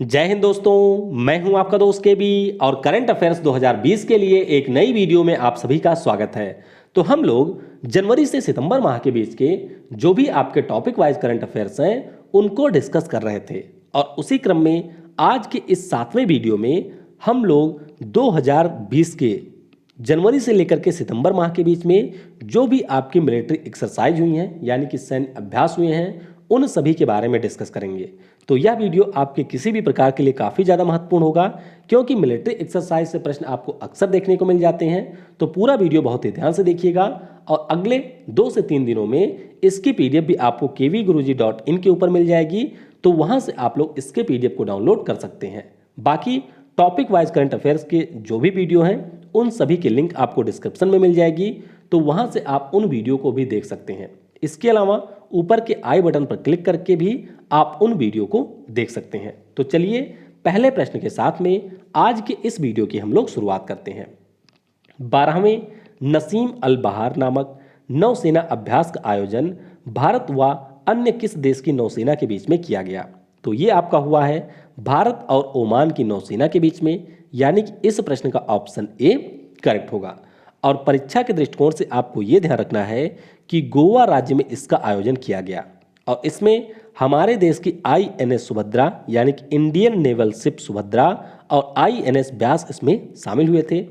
जय हिंद दोस्तों, मैं हूं आपका दोस्त के बी और करंट अफेयर्स 2020 के लिए एक नई वीडियो में आप सभी का स्वागत है। तो हम लोग जनवरी से सितंबर माह के बीच के जो भी आपके टॉपिक वाइज करंट अफेयर्स हैं उनको डिस्कस कर रहे थे और उसी क्रम में आज के इस 7वें वीडियो में हम लोग 2020 के जनवरी से लेकर के सितंबर माह के बीच में जो भी आपकी मिलिट्री एक्सरसाइज हुई हैं यानी कि सैन्य अभ्यास हुए हैं उन सभी के बारे में डिस्कस करेंगे। तो यह वीडियो आपके किसी भी प्रकार के लिए काफ़ी ज़्यादा महत्वपूर्ण होगा क्योंकि मिलिट्री एक्सरसाइज से प्रश्न आपको अक्सर देखने को मिल जाते हैं। तो पूरा वीडियो बहुत ही ध्यान से देखिएगा और अगले 2 से 3 दिनों में इसकी पीडीएफ भी आपको kvguruji.in के ऊपर मिल जाएगी। तो वहां से आप लोग इसके पीडीएफ को डाउनलोड कर सकते हैं। बाकी टॉपिक वाइज करंट अफेयर्स के जो भी वीडियो हैं उन सभी की लिंक आपको डिस्क्रिप्शन में मिल जाएगी, तो वहां से आप उन वीडियो को भी देख सकते हैं। इसके अलावा ऊपर के आई बटन पर क्लिक करके भी आप उन वीडियो को देख सकते हैं। तो चलिए पहले प्रश्न के साथ में आज के इस वीडियो की हम लोग शुरुआत करते हैं। 12वें नसीम अल बहार नामक नौसेना अभ्यास का आयोजन भारत व अन्य किस देश की नौसेना के बीच में किया गया? तो ये आपका हुआ है भारत और ओमान की नौसेना के बीच में, यानी कि इस प्रश्न का ऑप्शन ए करेक्ट होगा। और परीक्षा के दृष्टिकोण से आपको ये ध्यान रखना है कि गोवा राज्य में इसका आयोजन किया गया और इसमें हमारे देश की आईएनएस सुभद्रा यानी कि इंडियन नेवल शिप सुभद्रा और आईएनएस व्यास इसमें शामिल हुए थे।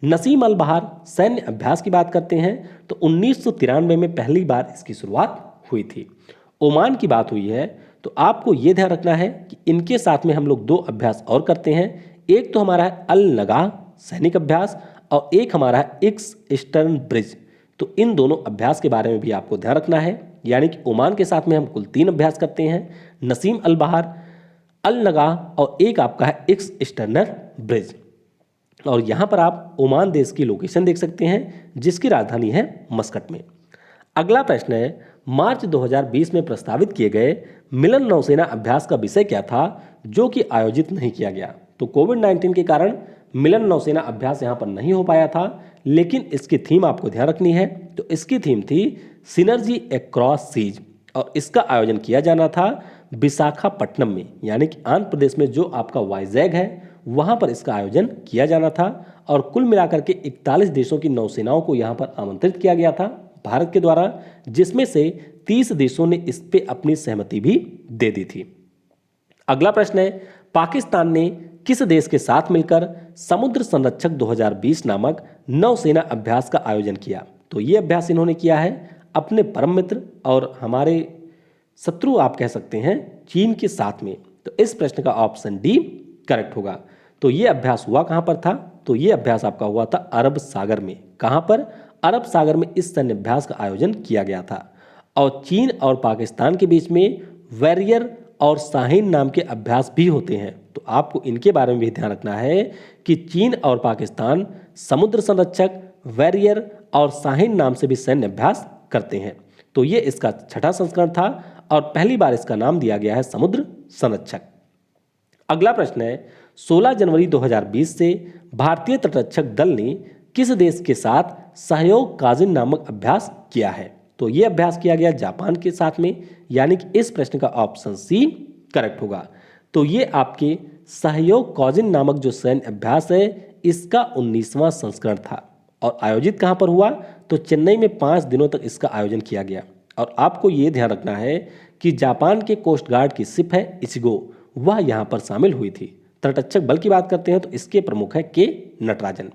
नसीम अल बहार सैन्य अभ्यास की बात करते हैं तो 1993 में पहली बार इसकी शुरुआत हुई थी। ओमान की बात हुई है तो आपको यह ध्यान रखना है कि इनके साथ में हम लोग 2 अभ्यास और करते हैं। एक तो हमारा है अल नगाह सैनिक अभ्यास और एक हमारा है एक्स ईस्टर्न ब्रिज। तो इन दोनों अभ्यास के बारे में भी आपको ध्यान रखना है, यानी कि ओमान के साथ में हम कुल 3 अभ्यास करते हैं, नसीम अल बहार, अल नगाह और एक आपका है एक्स ईस्टर्नर ब्रिज। और यहाँ पर आप ओमान देश की लोकेशन देख सकते हैं जिसकी राजधानी है मस्कट में। अगला प्रश्न है मार्च 2020 में प्रस्तावित किए गए मिलन नौसेना अभ्यास का विषय क्या था जो कि आयोजित नहीं किया गया? तो कोविड-19 के कारण मिलन नौसेना अभ्यास यहाँ पर नहीं हो पाया था, लेकिन इसकी थीम आपको ध्यान रखनी है। तो इसकी थीम थी सिनर्जी अक्रॉस सीज और इसका आयोजन किया जाना था विशाखापट्टनम में, यानी कि आंध्र प्रदेश में जो आपका वाइजैग है वहां पर इसका आयोजन किया जाना था। और कुल मिलाकर के 41 देशों की नौसेनाओं को यहाँ पर आमंत्रित किया गया था भारत के द्वारा, जिसमें से 30 देशों ने इस पे अपनी सहमति भी दे दी थी। अगला प्रश्न है पाकिस्तान ने किस देश के साथ मिलकर समुद्र संरक्षक 2020 नामक नौसेना अभ्यास का आयोजन किया? तो ये अभ्यास इन्होंने किया है अपने परम मित्र और हमारे शत्रु आप कह सकते हैं चीन के साथ में। तो इस प्रश्न का ऑप्शन डी करेक्ट होगा। तो ये अभ्यास हुआ कहां पर था? तो ये अभ्यास आपका हुआ था अरब सागर में। कहां पर? अरब सागर में इस सैन्य अभ्यास का आयोजन किया गया था। और चीन और पाकिस्तान के बीच में वॉरियर और शाहीन नाम के अभ्यास भी होते हैं। तो आपको इनके बारे में भी ध्यान रखना है कि चीन और पाकिस्तान समुद्र संरक्षक, वॉरियर और शाहीन नाम से भी सैन्य अभ्यास करते हैं। तो ये इसका 6ठा संस्करण था और पहली बार इसका नाम दिया गया है समुद्र संरक्षक। अगला प्रश्न है 16 जनवरी 2020 से भारतीय तटरक्षक दल ने किस देश के साथ सहयोग काजिन नामक अभ्यास किया है? तो यह अभ्यास किया गया जापान के साथ में, यानी कि इस प्रश्न का ऑप्शन सी करेक्ट होगा। तो ये आपके सहयोग काजिन नामक जो सैन्य अभ्यास है इसका 19वां संस्करण था और आयोजित कहां पर हुआ? तो चेन्नई में 5 दिनों तक इसका आयोजन किया गया। और आपको ये ध्यान रखना है कि जापान के कोस्ट गार्ड की शिप है इचिगो, वह यहाँ पर शामिल हुई थी। तटरक्षक बल की बात करते हैं तो इसके प्रमुख है के नटराजन।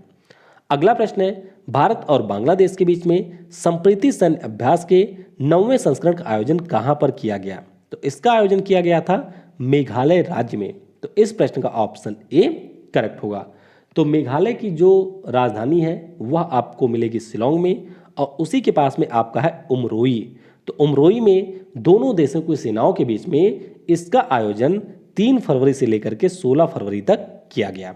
अगला प्रश्न है भारत और बांग्लादेश के बीच में संप्रीति सैन्य अभ्यास के 9वें संस्करण का आयोजन कहां पर किया गया? तो इसका आयोजन किया गया था मेघालय राज्य में। तो इस प्रश्न का ऑप्शन ए करेक्ट होगा। तो मेघालय की जो राजधानी है वह आपको मिलेगी शिलोंग में और उसी के पास में आपका है उमरोई। तो उमरोई में दोनों देशों की सेनाओं के बीच में इसका आयोजन 3 फरवरी से लेकर के 16 फरवरी तक किया गया।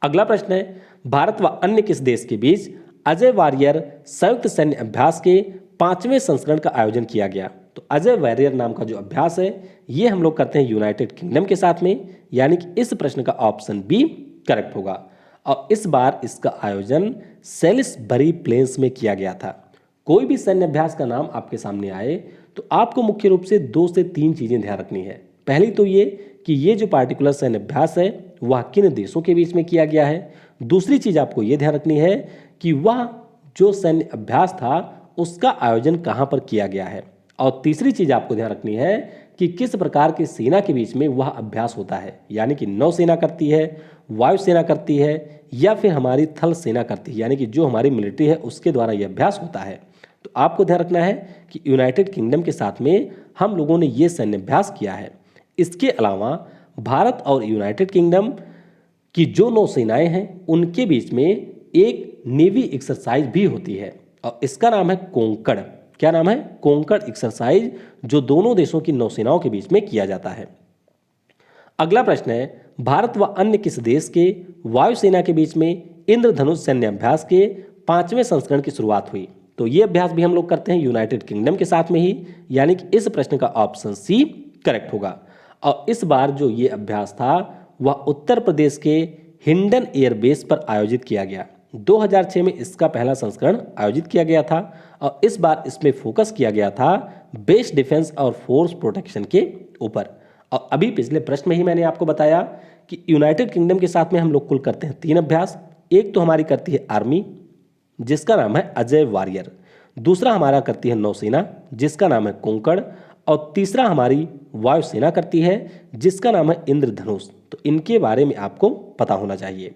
अगला प्रश्न है भारत व अन्य किस देश के बीच अजय वॉरियर संयुक्त सैन्य अभ्यास के 5वें संस्करण का आयोजन किया गया? तो अजय वॉरियर नाम का जो अभ्यास है ये हम लोग करते हैं यूनाइटेड किंगडम के साथ में, यानी कि इस प्रश्न का ऑप्शन बी करेक्ट होगा। और इस बार इसका आयोजन सेलिसबरी प्लेन्स में किया गया था। कोई भी सैन्य अभ्यास का नाम आपके सामने आए तो आपको मुख्य रूप से 2 से 3 चीजें ध्यान रखनी है। पहली तो ये कि ये जो पार्टिकुलर सैन्य अभ्यास है वह किन देशों के बीच में किया गया है। दूसरी चीज आपको ये ध्यान रखनी है कि वह जो सैन्य अभ्यास था उसका आयोजन कहां पर किया गया है। और तीसरी चीज आपको ध्यान रखनी है कि किस प्रकार की सेना के बीच में वह अभ्यास होता है, यानी कि नौसेना करती है, वायुसेना करती है, या फिर हमारी थल सेना करती है, यानी कि जो हमारी मिलिट्री है उसके द्वारा यह अभ्यास होता है। तो आपको ध्यान रखना है कि यूनाइटेड किंगडम के साथ में हम लोगों ने ये सैन्य अभ्यास किया है। इसके अलावा भारत और यूनाइटेड किंगडम की जो नौसेनाएं हैं उनके बीच में एक नेवी एक्सरसाइज भी होती है और इसका नाम है कोंकण। क्या नाम है? कोंकण एक्सरसाइज, जो दोनों देशों की नौसेनाओं के बीच में किया जाता है। अगला प्रश्न है, भारत व अन्य किस देश के वायुसेना के बीच में इंद्रधनुष सैन्य अभ्यास के 5वें संस्करण की शुरुआत हुई? तो ये अभ्यास भी हम लोग करते हैं यूनाइटेड किंगडम के साथ में ही, यानी कि इस प्रश्न का ऑप्शन सी करेक्ट होगा। और इस बार जो ये अभ्यास था वह उत्तर प्रदेश के हिंडन एयरबेस पर आयोजित किया गया। 2006 में इसका पहला संस्करण आयोजित किया गया था और इस बार इसमें फोकस किया गया था बेस डिफेंस और फोर्स प्रोटेक्शन के ऊपर। और अभी पिछले प्रश्न में ही मैंने आपको बताया कि यूनाइटेड किंगडम के साथ में हम लोग कुल करते हैं 3 अभ्यास। एक तो हमारी करती है आर्मी जिसका नाम है अजय वॉरियर, दूसरा हमारा करती है नौसेना जिसका नाम है कोंकण, और तीसरा हमारी वायुसेना करती है जिसका नाम है इंद्रधनुष। तो इनके बारे में आपको पता होना चाहिए।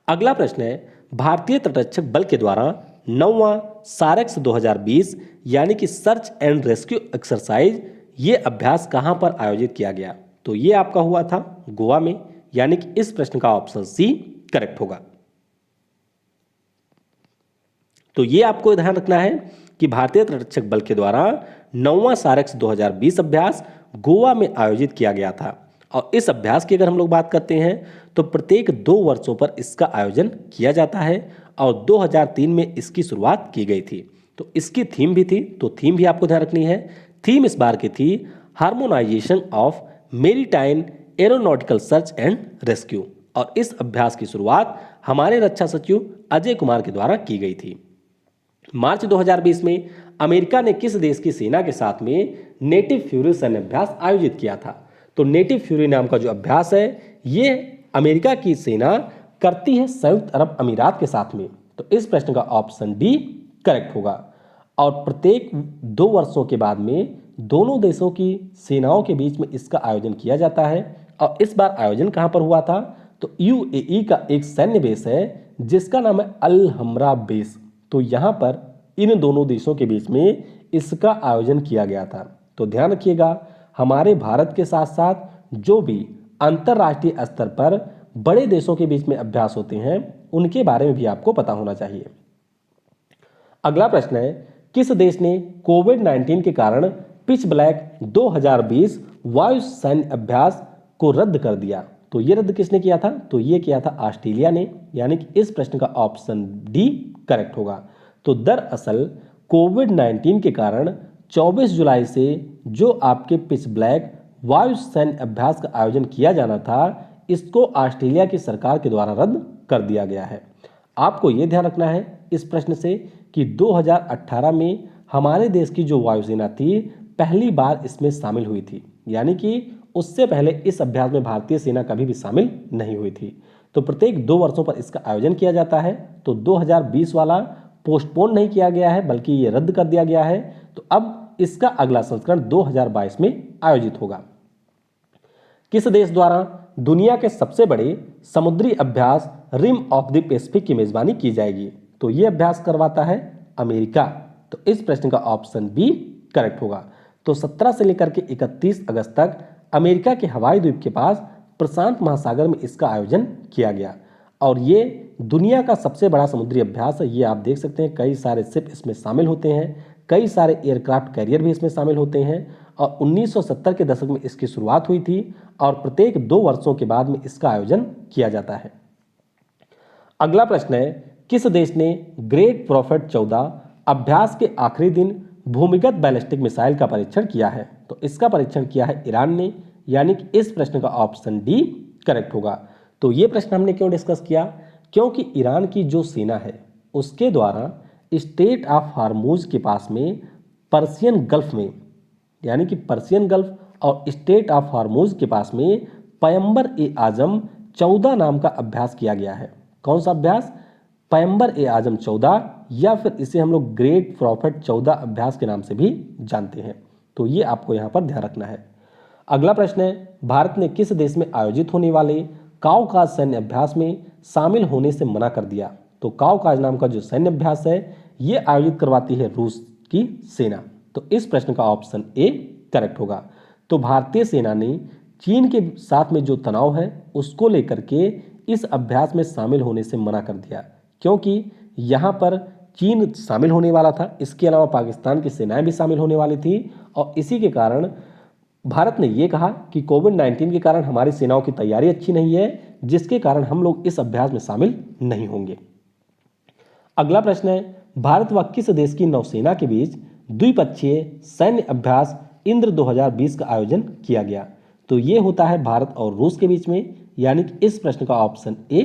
अगला प्रश्न है, भारतीय तटरक्षक बल के द्वारा 9वां सारेक्स 2020 यानी कि सर्च एंड रेस्क्यू एक्सरसाइज ये अभ्यास कहां पर आयोजित किया गया? तो ये आपका हुआ था गोवा में, यानी कि इस प्रश्न का ऑप्शन सी करेक्ट होगा। तो ये आपको ध्यान रखना है कि भारतीय तटरक्षक बल के द्वारा 9वां सारेक्स 2020 अभ्यास गोवा में आयोजित किया गया था। और इस अभ्यास की अगर हम लोग बात करते हैं तो प्रत्येक 2 वर्षों पर इसका आयोजन किया जाता है और 2003 में इसकी शुरुआत की गई थी। तो इसकी थीम भी थी, तो थीम भी आपको ध्यान रखनी है। थीम इस बार की थी harmonisation of maritime aeronautical search and rescue. और इस अभ्यास की शुरुआत हमारे रक्षा सचिव अजय कुमार के द्वारा की गई थी। मार्च 2020 में अमेरिका ने किस देश की सेना के साथ में नेटिव फ्यूरी सैन्य अभ्यास आयोजित किया था? तो नेटिव फ्यूरी नाम का जो अभ्यास है ये अमेरिका की सेना करती है संयुक्त अरब अमीरात के साथ में। तो इस प्रश्न का ऑप्शन डी करेक्ट होगा। और प्रत्येक 2 वर्षों के बाद में दोनों देशों की सेनाओं के बीच में इसका आयोजन किया जाता है। और इस बार आयोजन कहां पर हुआ था? तो यूएई का एक सैन्य बेस है जिसका नाम है अल हमरा बेस। तो यहां पर इन दोनों देशों के बीच में इसका आयोजन किया गया था। तो ध्यान रखिएगा, हमारे भारत के साथ साथ जो भी अंतरराष्ट्रीय स्तर पर बड़े देशों के बीच में अभ्यास होते हैं उनके बारे में भी आपको पता होना चाहिए। अगला प्रश्न है, किस देश ने कोविड-19 के कारण पिच ब्लैक 2020 वायु सैन्य अभ्यास को रद्द कर दिया? तो ये रद्द किसने किया था? तो ये किया था ऑस्ट्रेलिया ने, यानी कि इस प्रश्न का ऑप्शन डी करेक्ट होगा। तो दरअसल कोविड-19 के कारण 24 जुलाई से जो आपके पिच ब्लैक वायु सैन्य अभ्यास का आयोजन किया जाना था इसको ऑस्ट्रेलिया की सरकार के द्वारा रद्द कर दिया गया है। आपको यह ध्यान रखना है इस प्रश्न से कि 2018 में हमारे देश की जो वायुसेना थी पहली बार इसमें शामिल हुई थी, यानी कि उससे पहले इस अभ्यास में भारतीय सेना कभी भी शामिल नहीं हुई थी। तो प्रत्येक 2 वर्षों पर इसका आयोजन किया जाता है। तो 2020 वाला पोस्टपोन नहीं किया गया है बल्कि ये रद्द कर दिया गया है। तो अब इसका अगला संस्करण 2022 में आयोजित होगा। किस देश द्वारा दुनिया के सबसे बड़े समुद्री अभ्यास रिम ऑफ द पैसिफिक की मेजबानी की जाएगी? तो ये अभ्यास करवाता है अमेरिका। तो इस प्रश्न का ऑप्शन बी करेक्ट होगा। तो 17 से लेकर के 31 अगस्त तक अमेरिका के हवाई द्वीप के पास प्रशांत महासागर में इसका आयोजन किया गया और ये दुनिया का सबसे बड़ा समुद्री अभ्यास है। ये आप देख सकते हैं कई सारे शिप इसमें शामिल होते हैं, कई सारे एयरक्राफ्ट कैरियर भी इसमें शामिल होते हैं और 1970 के दशक में इसकी शुरुआत हुई थी और प्रत्येक 2 वर्षों के बाद में इसका आयोजन किया जाता है। अगला प्रश्न है, किस देश ने ग्रेट प्रॉफिट 14 अभ्यास के आखिरी दिन भूमिगत बैलिस्टिक मिसाइल का परीक्षण किया है? तो इसका परीक्षण किया है ईरान ने, यानी कि इस प्रश्न का ऑप्शन डी करेक्ट होगा। तो ये प्रश्न हमने क्यों डिस्कस किया? क्योंकि ईरान की जो सेना है उसके द्वारा स्ट्रेट ऑफ हार्मूज के पास में पर्शियन गल्फ में, यानी कि पर्शियन गल्फ और स्टेट ऑफ हार्मोज के पास में पैगंबर ए आजम 14 नाम का अभ्यास किया गया है। कौन सा अभ्यास? पैगंबर ए आजम 14, या फिर इसे हम लोग ग्रेट प्रॉफिट 14 अभ्यास के नाम से भी जानते हैं। तो ये आपको यहाँ पर ध्यान रखना है। अगला प्रश्न है, भारत ने किस देश में आयोजित होने वाले काउकाज सैन्य अभ्यास में शामिल होने से मना कर दिया? तो काउकाज नाम का जो सैन्य अभ्यास है ये आयोजित करवाती है रूस की सेना। तो इस प्रश्न का ऑप्शन ए करेक्ट होगा। तो भारतीय सेना ने चीन के साथ में जो तनाव है उसको लेकर के इस अभ्यास में शामिल होने से मना कर दिया, क्योंकि यहाँ पर चीन शामिल होने वाला था, इसके अलावा पाकिस्तान की सेनाएं भी शामिल होने वाली थी, और इसी के कारण भारत ने यह कहा कि कोविड-19 के कारण हमारी सेनाओं की तैयारी अच्छी नहीं है, जिसके कारण हम लोग इस अभ्यास में शामिल नहीं होंगे। अगला प्रश्न है, भारत व किस देश की नौसेना के बीच द्विपक्षीय सैन्य अभ्यास इंद्र 2020 का आयोजन किया गया? तो ये होता है भारत और रूस के बीच में, यानी कि इस प्रश्न का ऑप्शन ए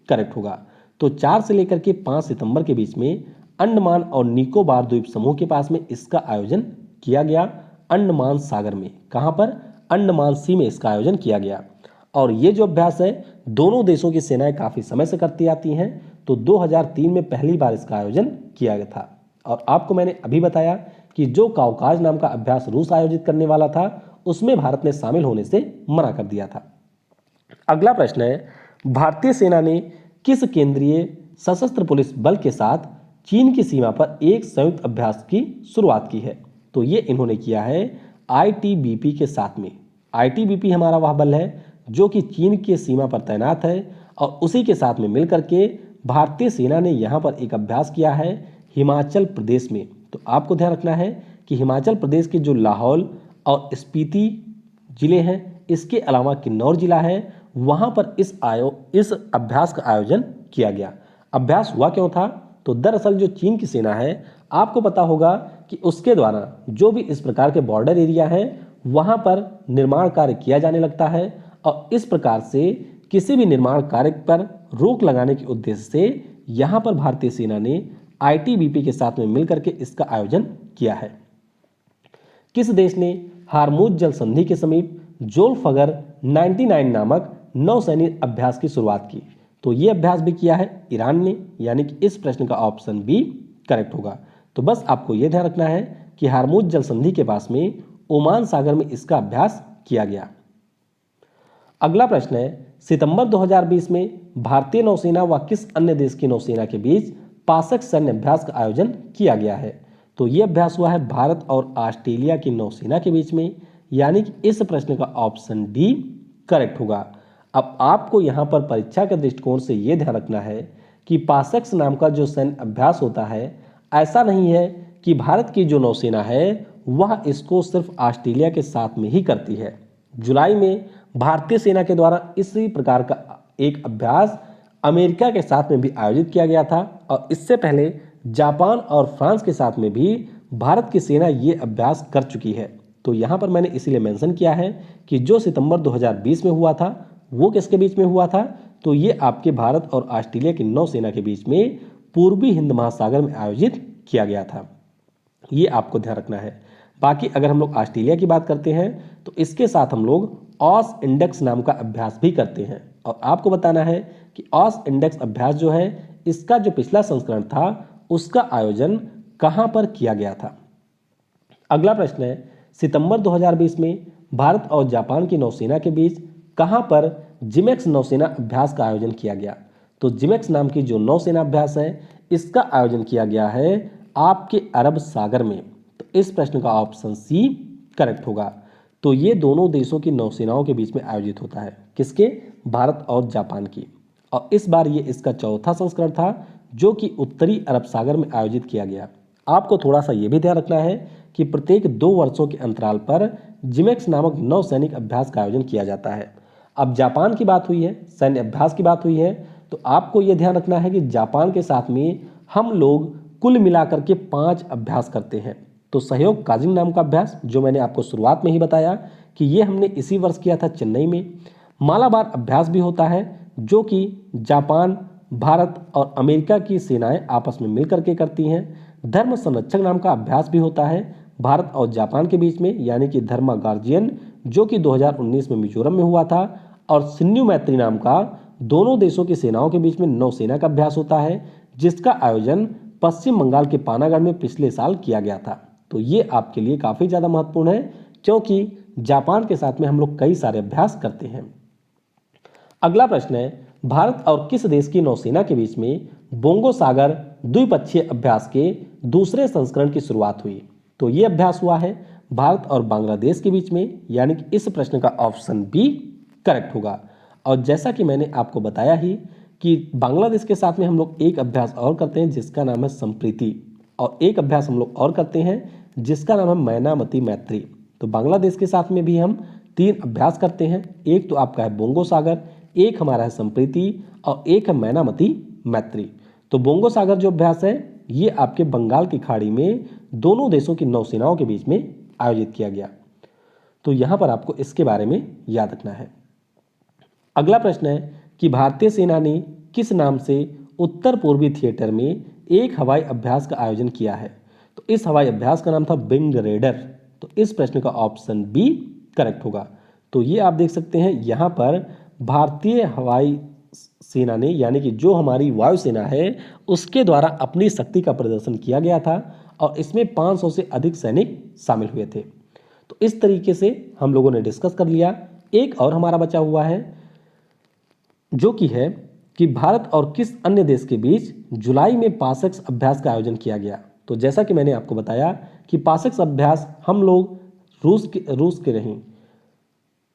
करेक्ट होगा। तो 4 से लेकर के 5 सितंबर के बीच में अंडमान और निकोबार द्वीप समूह के पास में इसका आयोजन किया गया, अंडमान सागर में। कहां पर? अंडमान सी में इसका आयोजन किया गया। और ये जो अभ्यास है दोनों देशों की सेनाएं काफी समय से करती आती हैं। तो 2003 में पहली बार इसका आयोजन किया गया था। और आपको मैंने अभी बताया कि जो काउकाज नाम का अभ्यास रूस आयोजित करने वाला था उसमें भारत ने शामिल होने से मना कर दिया था। अगला प्रश्न है, भारतीय सेना ने किस केंद्रीय सशस्त्र पुलिस बल के साथ चीन की सीमा पर एक संयुक्त अभ्यास की शुरुआत की है? तो ये इन्होंने किया है आईटीबीपी के साथ में। आईटीबीपी हमारा वह बल है जो कि चीन की सीमा पर तैनात है, और उसी के साथ में मिलकर के भारतीय सेना ने यहाँ पर एक अभ्यास किया है हिमाचल प्रदेश में। तो आपको ध्यान रखना है कि हिमाचल प्रदेश के जो लाहौल और स्पीति जिले हैं, इसके अलावा किन्नौर जिला है, वहां पर इस अभ्यास का आयोजन किया गया। अभ्यास हुआ क्यों था? तो दरअसल जो चीन की सेना है, आपको पता होगा कि उसके द्वारा जो भी इस प्रकार के बॉर्डर एरिया है वहां पर निर्माण कार्य किया जाने लगता है, और इस प्रकार से किसी भी निर्माण कार्य पर रोक लगाने के उद्देश्य से यहां पर भारतीय सेना ने आईटीबीपी के साथ में मिलकर के इसका आयोजन किया है। किस देश ने हार्मुज जल संधि के समीप जोल्फगर 99 नामक नौसैनिक अभ्यास की शुरुआत की? तो ये अभ्यास भी किया है ईरान ने, यानी कि इस प्रश्न का ऑप्शन बी करेक्ट होगा। तो बस आपको यह ध्यान रखना है कि हार्मुज जल संधि के पास में ओमान सागर में इसका अभ्यास किया गया। अगला प्रश्न है, सितंबर 2020 में भारतीय नौसेना व किस अन्य देश की नौसेना के बीच पासक सैन्य अभ्यास का आयोजन किया गया है? तो यह अभ्यास हुआ है भारत और ऑस्ट्रेलिया की नौसेना के बीच में, यानी कि इस प्रश्न का ऑप्शन डी करेक्ट होगा। अब आपको यहाँ पर परीक्षा के दृष्टिकोण से यह ध्यान रखना है कि पासक्स नाम का जो सैन्य अभ्यास होता है, ऐसा नहीं है कि भारत की जो नौसेना है वह इसको सिर्फ ऑस्ट्रेलिया के साथ में ही करती है। जुलाई में भारतीय सेना के द्वारा इसी प्रकार का एक अभ्यास अमेरिका के साथ में भी आयोजित किया गया था, और इससे पहले जापान और फ्रांस के साथ में भी भारत की सेना ये अभ्यास कर चुकी है। तो यहाँ पर मैंने इसीलिए मेंशन किया है कि जो सितंबर 2020 में हुआ था वो किसके बीच में हुआ था? तो ये आपके भारत और ऑस्ट्रेलिया की नौसेना के बीच में पूर्वी हिंद महासागर में आयोजित किया गया था। ये आपको ध्यान रखना है। बाकी अगर हम लोग ऑस्ट्रेलिया की बात करते हैं तो इसके साथ हम लोग ऑस इंडेक्स नाम का अभ्यास भी करते हैं, और आपको बताना है कि ऑस इंडेक्स अभ्यास जो है इसका जो पिछला संस्करण था उसका आयोजन कहां पर किया गया था? अगला प्रश्न है, सितंबर 2020 में भारत और जापान की नौसेना के बीच कहां पर जिमेक्स नौसेना अभ्यास का आयोजन किया गया? तो जिमेक्स नाम की जो नौसेना अभ्यास है इसका आयोजन किया गया है आपके अरब सागर में। तो इस प्रश्न का ऑप्शन सी करेक्ट होगा। तो ये दोनों देशों की नौसेनाओं के बीच में आयोजित होता है, किसके? भारत और जापान की। और इस बार ये इसका चौथा संस्करण था जो कि उत्तरी अरब सागर में आयोजित किया गया। आपको थोड़ा सा ये भी ध्यान रखना है कि प्रत्येक 2 वर्षों के अंतराल पर जिमेक्स नामक नौसैनिक अभ्यास का आयोजन किया जाता है। अब जापान की बात हुई है, सैन्य अभ्यास की बात हुई है, तो आपको यह ध्यान रखना है कि जापान के साथ में हम लोग कुल मिलाकर के 5 अभ्यास करते हैं। तो सहयोग काजिंग नाम का अभ्यास जो मैंने आपको शुरुआत में ही बताया कि ये हमने इसी वर्ष किया था चेन्नई में। मालाबार अभ्यास भी होता है जो कि जापान, भारत और अमेरिका की सेनाएं आपस में मिलकर के करती हैं। धर्म संरक्षक नाम का अभ्यास भी होता है भारत और जापान के बीच में, यानी कि धर्मा गार्जियन, जो कि 2019 में मिजोरम में हुआ था, और सिन्यू मैत्री नाम का दोनों देशों की सेनाओं के बीच में नौसेना का अभ्यास होता है, जिसका आयोजन पश्चिम बंगाल के पानागढ़ में पिछले साल किया गया था। तो ये आपके लिए काफ़ी ज़्यादा महत्वपूर्ण है, क्योंकि जापान के साथ में हम लोग कई सारे अभ्यास करते हैं। अगला प्रश्न है, भारत और किस देश की नौसेना के बीच में बोंगो सागर द्विपक्षीय अभ्यास के दूसरे संस्करण की शुरुआत हुई? तो ये अभ्यास हुआ है भारत और बांग्लादेश के बीच में, यानी कि इस प्रश्न का ऑप्शन बी करेक्ट होगा। और जैसा कि मैंने आपको बताया ही कि बांग्लादेश के साथ में हम लोग एक अभ्यास और करते हैं जिसका नाम है संप्रीति, और एक अभ्यास हम लोग और करते हैं जिसका नाम है मैनामती मैत्री। तो बांग्लादेश के साथ में भी हम 3 अभ्यास करते हैं, एक तो आपका है बोंगो सागर, एक हमारा है संप्रीति, और एक है मैनामती मैत्री। तो बोंगो सागर जो अभ्यास है ये आपके बंगाल की खाड़ी में दोनों देशों की नौसेनाओं के बीच में आयोजित किया गया। तो यहाँ पर आपको इसके बारे में याद रखना है। अगला प्रश्न है कि भारतीय सेना ने किस नाम से उत्तर पूर्वी थिएटर में एक हवाई अभ्यास का आयोजन किया है? तो इस हवाई अभ्यास का नाम था विंग रेडर। तो इस प्रश्न का ऑप्शन बी करेक्ट होगा। तो ये आप देख सकते हैं यहाँ पर भारतीय हवाई सेना ने, यानी कि जो हमारी वायुसेना है, उसके द्वारा अपनी शक्ति का प्रदर्शन किया गया था, और इसमें 500 से अधिक सैनिक शामिल हुए थे। तो इस तरीके से हम लोगों ने डिस्कस कर लिया। एक और हमारा बचा हुआ है जो कि है कि भारत और किस अन्य देश के बीच जुलाई में पासक्स अभ्यास का आयोजन किया गया? तो जैसा कि मैंने आपको बताया कि पासक्स अभ्यास हम लोग रूस के नहीं,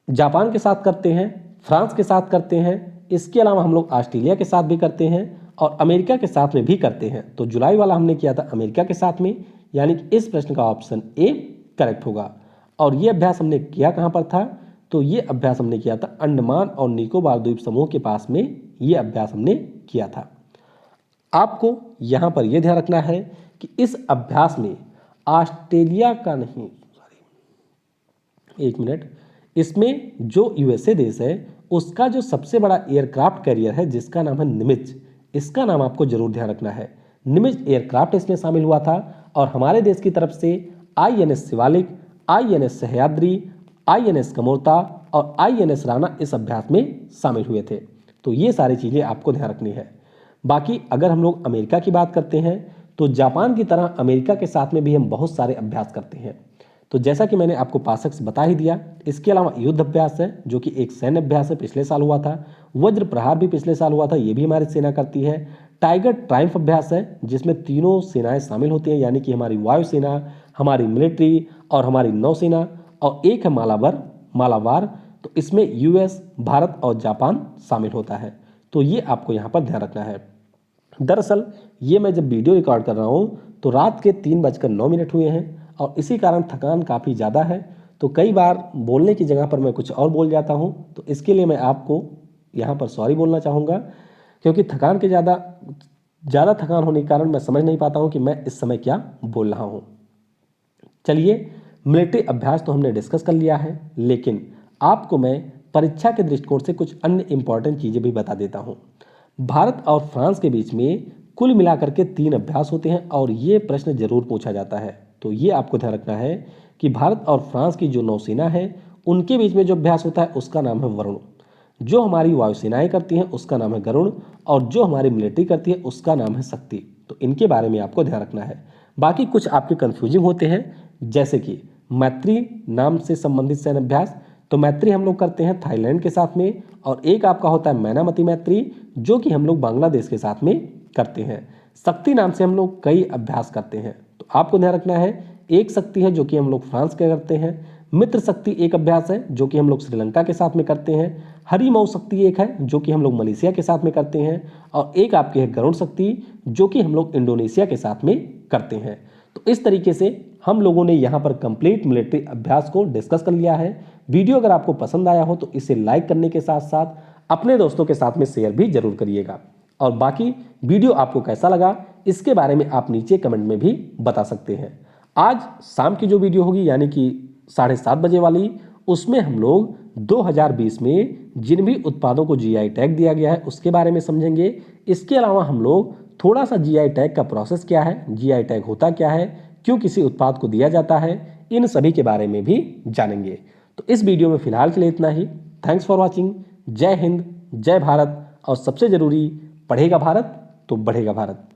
जापान के साथ करते हैं, फ्रांस के साथ करते हैं, इसके अलावा हम लोग ऑस्ट्रेलिया के साथ भी करते हैं और अमेरिका के साथ में भी करते हैं। तो जुलाई वाला हमने किया था अमेरिका के साथ में, यानी कि इस प्रश्न का ऑप्शन ए करेक्ट होगा। और ये अभ्यास हमने किया कहाँ पर था? तो ये अभ्यास हमने किया था अंडमान और निकोबार द्वीप समूह के पास में, ये अभ्यास हमने किया था। आपको यहाँ पर यह ध्यान रखना है कि इस अभ्यास में ऑस्ट्रेलिया का नहीं, एक मिनट, इसमें जो यूएसए देश है उसका जो सबसे बड़ा एयरक्राफ्ट कैरियर है जिसका नाम है निमित्ज, इसका नाम आपको जरूर ध्यान रखना है। निमित्ज एयरक्राफ्ट इसमें शामिल हुआ था, और हमारे देश की तरफ से INS Shivalik, INS Sahyadri, INS Kamorta और आईएनएस राणा इस अभ्यास में शामिल हुए थे। तो ये सारी चीज़ें आपको ध्यान रखनी है। बाकी अगर हम लोग अमेरिका की बात करते हैं तो जापान की तरह अमेरिका के साथ में भी हम बहुत सारे अभ्यास करते हैं। तो जैसा कि मैंने आपको पासक्स बता ही दिया, इसके अलावा युद्ध अभ्यास है जो कि एक सैन्य अभ्यास है, पिछले साल हुआ था। वज्र प्रहार भी पिछले साल हुआ था, ये भी हमारी सेना करती है। टाइगर ट्रायम्फ अभ्यास है जिसमें तीनों सेनाएं शामिल होती हैं, यानी कि हमारी वायुसेना, हमारी मिलिट्री और हमारी नौसेना, और एक है मालाबार। तो इसमें यूएस, भारत और जापान शामिल होता है। तो ये आपको यहाँ पर ध्यान रखना है। दरअसल ये मैं जब वीडियो रिकॉर्ड कर रहा हूँ तो रात के 3:09 हुए हैं, और इसी कारण थकान काफ़ी ज़्यादा है। तो कई बार बोलने की जगह पर मैं कुछ और बोल जाता हूँ, तो इसके लिए मैं आपको यहाँ पर सॉरी बोलना चाहूँगा, क्योंकि थकान के ज़्यादा थकान होने के कारण मैं समझ नहीं पाता हूँ कि मैं इस समय क्या बोल रहा हूँ। चलिए, मिलिट्री अभ्यास तो हमने डिस्कस कर लिया है, लेकिन आपको मैं परीक्षा के दृष्टिकोण से कुछ अन्य इंपॉर्टेंट चीज़ें भी बता देता हूँ। भारत और फ्रांस के बीच में कुल मिलाकर के 3 अभ्यास होते हैं, और ये प्रश्न जरूर पूछा जाता है। तो ये आपको ध्यान रखना है कि भारत और फ्रांस की जो नौसेना है उनके बीच में जो अभ्यास होता है उसका नाम है वरुण, जो हमारी वायुसेनाएं करती हैं उसका नाम है गरुण, और जो हमारी मिलिट्री करती है उसका नाम है शक्ति। तो इनके बारे में आपको ध्यान रखना है। बाकी कुछ आपके कन्फ्यूजिंग होते हैं, जैसे कि मैत्री नाम से संबंधित सैन्य अभ्यास। तो मैत्री हम लोग करते हैं थाईलैंड के साथ में, और एक आपका होता है मैनामती मैत्री जो कि हम लोग बांग्लादेश के साथ में करते हैं। शक्ति नाम से हम लोग कई अभ्यास करते हैं। तो आपको ध्यान रखना है, एक शक्ति है जो कि हम लोग फ्रांस के करते हैं, मित्र शक्ति एक अभ्यास है जो कि हम लोग श्रीलंका के साथ में करते हैं, हरिमऊ शक्ति एक है जो कि हम लोग मलेशिया के साथ में करते हैं, और एक आपकी है गरुड़ शक्ति जो कि हम लोग इंडोनेशिया के साथ में करते हैं। तो इस तरीके से हम लोगों ने यहाँ पर कंप्लीट मिलिट्री अभ्यास को डिस्कस कर लिया है। वीडियो अगर आपको पसंद आया हो तो इसे लाइक करने के साथ साथ अपने दोस्तों के साथ में शेयर भी जरूर करिएगा, और बाकी वीडियो आपको कैसा लगा इसके बारे में आप नीचे कमेंट में भी बता सकते हैं। आज शाम की जो वीडियो होगी यानी कि 7:30 बजे वाली, उसमें हम लोग 2020 में जिन भी उत्पादों को जीआई टैग दिया गया है उसके बारे में समझेंगे। इसके अलावा हम लोग थोड़ा सा जीआई टैग का प्रोसेस क्या है, जीआई टैग होता क्या है, क्यों किसी उत्पाद को दिया जाता है, इन सभी के बारे में भी जानेंगे। तो इस वीडियो में फिलहाल के लिए इतना ही। Thanks for watching. जय हिंद, जय भारत, और सबसे जरूरी, पढ़ेगा भारत तो बढ़ेगा भारत।